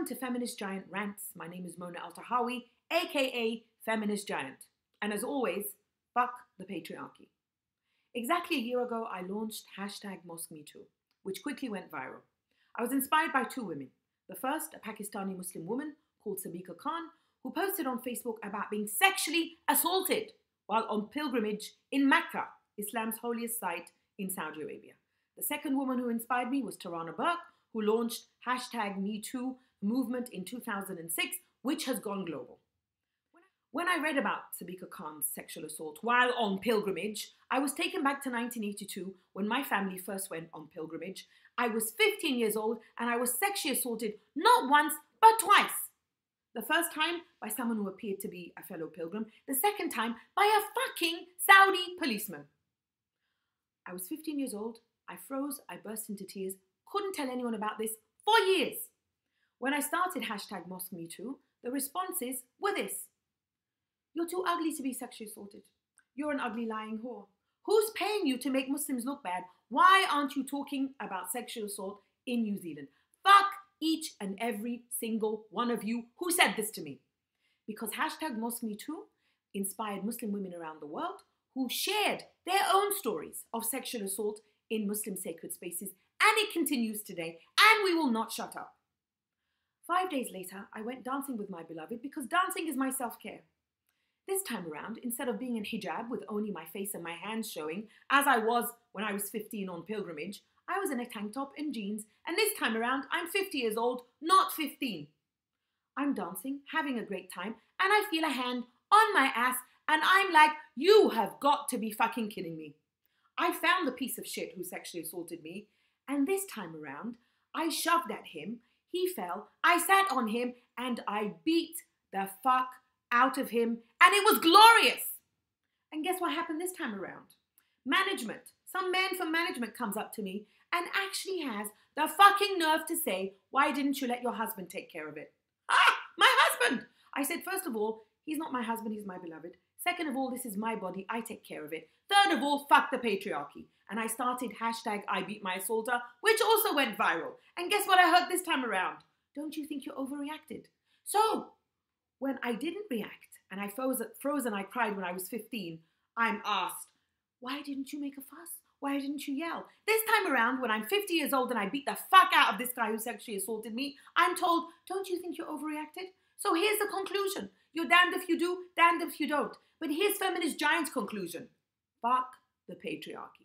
Welcome to Feminist Giant Rants. My name is Mona Eltahawy, aka Feminist Giant. And as always, fuck the patriarchy. Exactly a year ago, I launched #MosqueMeToo, which quickly went viral. I was inspired by two women. The first, a Pakistani Muslim woman called Sabika Khan, who posted on Facebook about being sexually assaulted while on pilgrimage in Mecca, Islam's holiest site in Saudi Arabia. The second woman who inspired me was Tarana Burke, who launched #MeToo movement in 2006, which has gone global. When I read about Sabika Khan's sexual assault while on pilgrimage, I was taken back to 1982 when my family first went on pilgrimage. I was 15 years old and I was sexually assaulted not once, but twice. The first time by someone who appeared to be a fellow pilgrim, the second time by a fucking Saudi policeman. I was 15 years old, I froze, I burst into tears, couldn't tell anyone about this for years. When I started #MosqueMeToo, the responses were this: you're too ugly to be sexually assaulted. You're an ugly lying whore. Who's paying you to make Muslims look bad? Why aren't you talking about sexual assault in New Zealand? Fuck each and every single one of you who said this to me. Because #MosqueMeToo inspired Muslim women around the world who shared their own stories of sexual assault in Muslim sacred spaces, and it continues today, and we will not shut up. 5 days later, I went dancing with my beloved because dancing is my self-care. This time around, instead of being in hijab with only my face and my hands showing, as I was when I was 15 on pilgrimage, I was in a tank top and jeans, and this time around, I'm 50 years old, not 15. I'm dancing, having a great time, and I feel a hand on my ass, and I'm like, you have got to be fucking kidding me. I found the piece of shit who sexually assaulted me, and this time around, I shoved at him, he fell, I sat on him, and I beat the fuck out of him, and it was glorious. And guess what happened this time around? Management, some man from management comes up to me and actually has the fucking nerve to say, why didn't you let your husband take care of it? Ah, my husband! I said, first of all, he's not my husband, he's my beloved. Second of all, this is my body, I take care of it. Third of all, fuck the patriarchy. And I started #IBeatMyAssaulter, which also went viral. And guess what I heard this time around? Don't you think you overreacted? So, when I didn't react and I froze and I cried when I was 15, I'm asked, why didn't you make a fuss? Why didn't you yell? This time around, when I'm 50 years old and I beat the fuck out of this guy who sexually assaulted me, I'm told, don't you think you overreacted? So here's the conclusion. You're damned if you do, damned if you don't. But here's Feminist Giant's conclusion. Fuck the patriarchy.